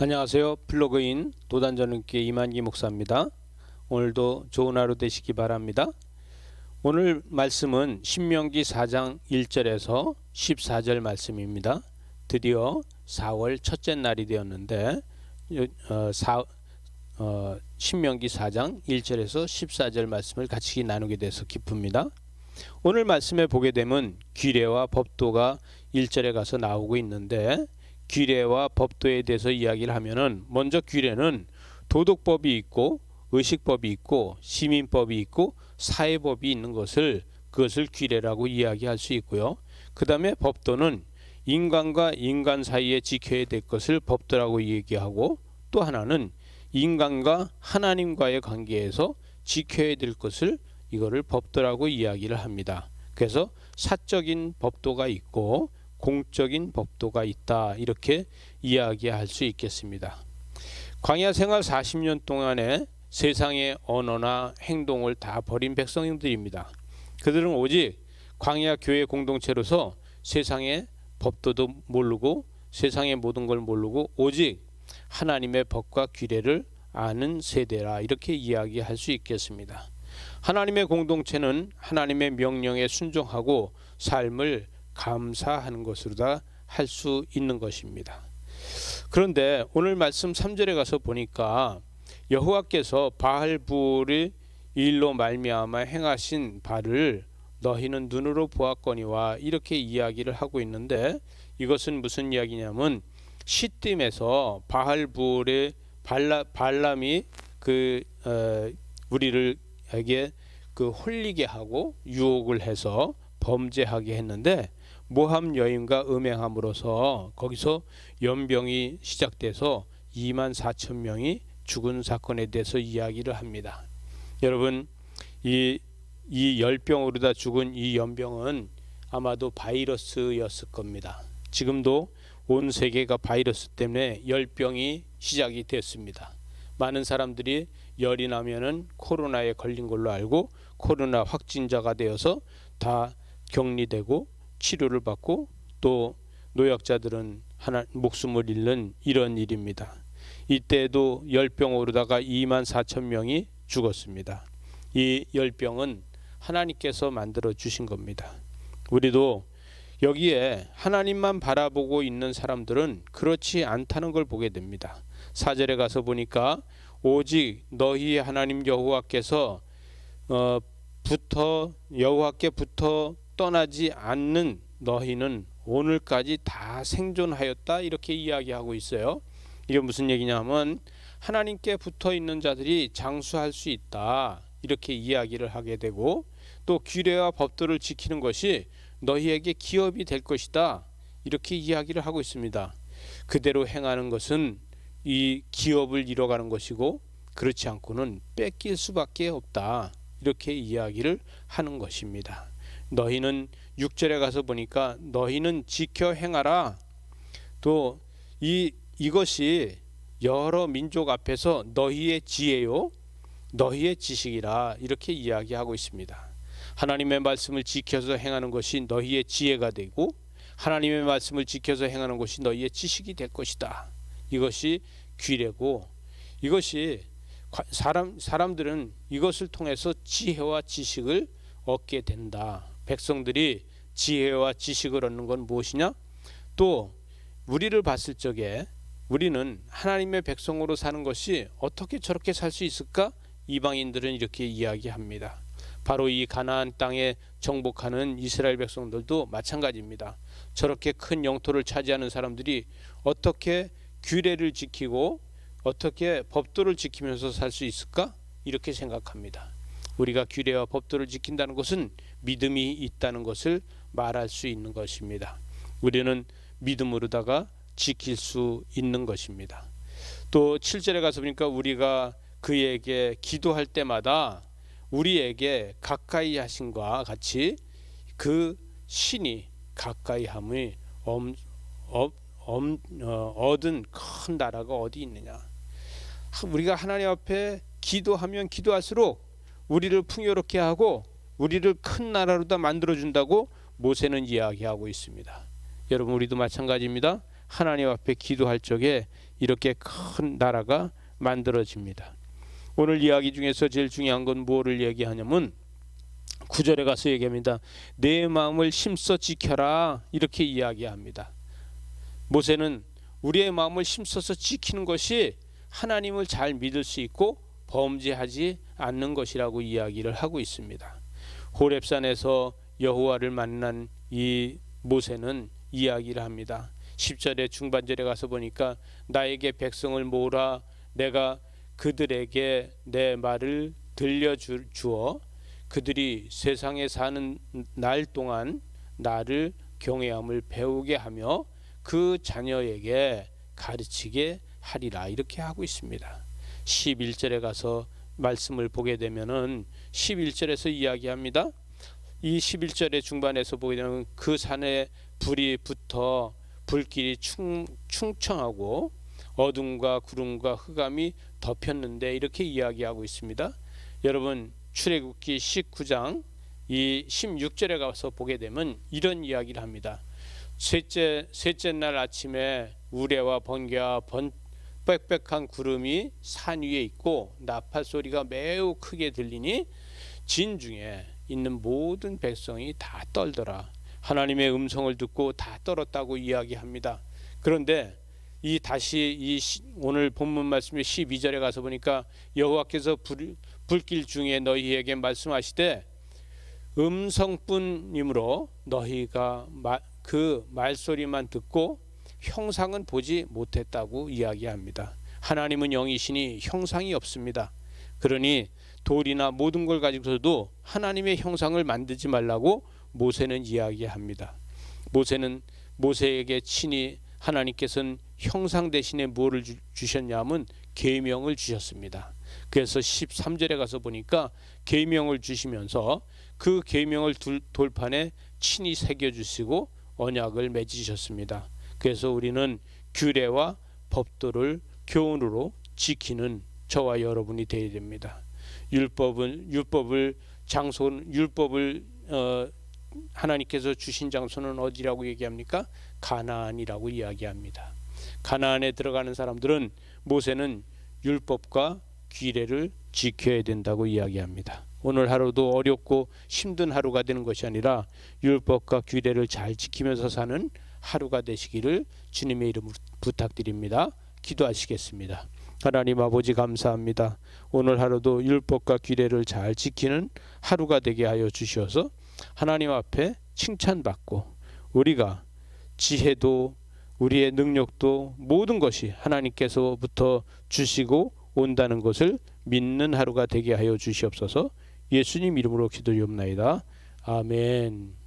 안녕하세요. 블로그인 도단전능계 이만기 목사입니다. 오늘도 좋은 하루 되시기 바랍니다. 오늘 말씀은 신명기 4장 1절에서 14절 말씀입니다. 드디어 4월 첫째 날이 되었는데 신명기 4장 1절에서 14절 말씀을 같이 나누게 돼서 기쁩니다. 오늘 말씀에 보게 되면 규례와 법도가 1절에 가서 나오고 있는데, 규례와 법도에 대해서 이야기를 하면은 먼저 규례는 도덕법이 있고 의식법이 있고 시민법이 있고 사회법이 있는 그것을 규례라고 이야기할 수 있고요. 그 다음에 법도는 인간과 인간 사이에 지켜야 될 것을 법도라고 얘기하고, 또 하나는 인간과 하나님과의 관계에서 지켜야 될 것을 이거를 법도라고 이야기를 합니다. 그래서 사적인 법도가 있고 공적인 법도가 있다, 이렇게 이야기할 수 있겠습니다. 광야 생활 40년 동안에 세상의 언어나 행동을 다 버린 백성들입니다. 그들은 오직 광야 교회 공동체로서 세상의 법도도 모르고 세상의 모든 걸 모르고 오직 하나님의 법과 규례를 아는 세대라, 이렇게 이야기할 수 있겠습니다. 하나님의 공동체는 하나님의 명령에 순종하고 삶을 감사하는 것으로 다 할 수 있는 것입니다. 그런데 오늘 말씀 3절에 가서 보니까 여호와께서 바알부올의 일로 말미암아 행하신 바를 너희는 눈으로 보았거니와, 이렇게 이야기를 하고 있는데, 이것은 무슨 이야기냐면 시딤에서 바알부올의 발람이 우리를에게 홀리게 하고 유혹을 해서 범죄하게 했는데, 모함 여인과 음행함으로써 거기서 연병이 시작돼서 24,000명이 죽은 사건에 대해서 이야기를 합니다. 여러분, 이 열병으로 다 죽은 이 연병은 아마도 바이러스였을 겁니다. 지금도 온 세계가 바이러스 때문에 열병이 시작이 됐습니다. 많은 사람들이 열이 나면은 코로나에 걸린 걸로 알고 코로나 확진자가 되어서 다 격리되고 치료를 받고, 또 노약자들은 목숨을 잃는 이런 일입니다. 이때도 열병 오르다가 24,000명이 죽었습니다. 이 열병은 하나님께서 만들어 주신 겁니다. 우리도 여기에 하나님만 바라보고 있는 사람들은 그렇지 않다는 걸 보게 됩니다. 4절에 가서 보니까 오직 너희의 하나님 여호와께서 여호와께 붙어 떠나지 않는 너희는 오늘까지 다 생존하였다, 이렇게 이야기하고 있어요. 이게 무슨 얘기냐면 하나님께 붙어 있는 자들이 장수할 수 있다, 이렇게 이야기를 하게 되고, 또 규례와 법도를 지키는 것이 너희에게 기업이 될 것이다, 이렇게 이야기를 하고 있습니다. 그대로 행하는 것은 이 기업을 이뤄가는 것이고, 그렇지 않고는 뺏길 수밖에 없다, 이렇게 이야기를 하는 것입니다. 너희는 6절에 가서 보니까 너희는 지켜 행하라, 또 이것이 여러 민족 앞에서 너희의 지혜요 너희의 지식이라, 이렇게 이야기하고 있습니다. 하나님의 말씀을 지켜서 행하는 것이 너희의 지혜가 되고 하나님의 말씀을 지켜서 행하는 것이 너희의 지식이 될 것이다. 이것이 규례고, 이것이 사람들은 이것을 통해서 지혜와 지식을 얻게 된다. 백성들이 지혜와 지식을 얻는 건 무엇이냐? 또 우리를 봤을 적에 우리는 하나님의 백성으로 사는 것이 어떻게 저렇게 살 수 있을까? 이방인들은 이렇게 이야기합니다. 바로 이 가나안 땅에 정복하는 이스라엘 백성들도 마찬가지입니다. 저렇게 큰 영토를 차지하는 사람들이 어떻게 규례를 지키고 어떻게 법도를 지키면서 살 수 있을까? 이렇게 생각합니다. 우리가 규례와 법도를 지킨다는 것은 믿음이 있다는 것을 말할 수 있는 것입니다. 우리는 믿음으로다가 지킬 수 있는 것입니다. 또 7절에 가서 보니까 우리가 그에게 기도할 때마다 우리에게 가까이 하심과 같이 그 신이 가까이 함을 얻은 큰 나라가 어디 있느냐. 우리가 하나님 앞에 기도하면 기도할수록 우리를 풍요롭게 하고 우리를 큰 나라로 다 만들어준다고 모세는 이야기하고 있습니다. 여러분, 우리도 마찬가지입니다. 하나님 앞에 기도할 적에 이렇게 큰 나라가 만들어집니다. 오늘 이야기 중에서 제일 중요한 건 뭐를 얘기하냐면 9절에 가서 얘기합니다. 내 마음을 힘써 지켜라 이렇게 이야기합니다. 모세는 우리의 마음을 힘써서 지키는 것이 하나님을 잘 믿을 수 있고 범죄하지 않는 것이라고 이야기를 하고 있습니다. 호렙산에서 여호와를 만난 이 모세는 이야기를 합니다. 10절의 중반절에 가서 보니까 나에게 백성을 모으라 내가 그들에게 내 말을 들려주어 그들이 세상에 사는 날 동안 나를 경외함을 배우게 하며 그 자녀에게 가르치게 하리라 이렇게 하고 있습니다. 11절에 가서 말씀을 보게 되면은 11절에서 이야기합니다. 이 11절의 중반에서 보게 되면 그 산에 불이 붙어 불길이 충청하고 어둠과 구름과 흑암이 덮였는데 이렇게 이야기하고 있습니다. 여러분 출애굽기 19장 이 16절에 가서 보게 되면 이런 이야기를 합니다. 셋째 날 아침에 우레와 번개와 빽빽한 구름이 산 위에 있고 나팔 소리가 매우 크게 들리니 진중에 있는 모든 백성이 다 떨더라. 하나님의 음성을 듣고 다 떨었다고 이야기합니다. 그런데 오늘 본문 말씀의 12절에 가서 보니까 여호와께서 불길 중에 너희에게 말씀하시되 음성뿐이므로 너희가 그 말소리만 듣고 형상은 보지 못했다고 이야기합니다. 하나님은 영이시니 형상이 없습니다. 그러니 돌이나 모든 걸 가지고서도 하나님의 형상을 만들지 말라고 모세는 이야기합니다. 모세에게 친히 하나님께서는 형상 대신에 뭐를 주셨냐면 계명을 주셨습니다. 그래서 13절에 가서 보니까 계명을 주시면서 그 계명을 돌판에 친히 새겨주시고 언약을 맺으셨습니다. 그래서 우리는 규례와 법도를 교훈으로 지키는 저와 여러분이 되어야 됩니다. 율법을 하나님께서 주신 장소는 어디라고 얘기합니까? 가나안이라고 이야기합니다. 가나안에 들어가는 사람들은 모세는 율법과 규례를 지켜야 된다고 이야기합니다. 오늘 하루도 어렵고 힘든 하루가 되는 것이 아니라 율법과 규례를 잘 지키면서 사는 하루가 되시기를 주님의 이름으로 부탁드립니다. 기도하시겠습니다. 하나님 아버지 감사합니다. 오늘 하루도 율법과 규례를 잘 지키는 하루가 되게 하여 주셔서 하나님 앞에 칭찬받고 우리가 지혜도 우리의 능력도 모든 것이 하나님께서부터 주시고 온다는 것을 믿는 하루가 되게 하여 주시옵소서. 예수님 이름으로 기도드리옵나이다. 아멘.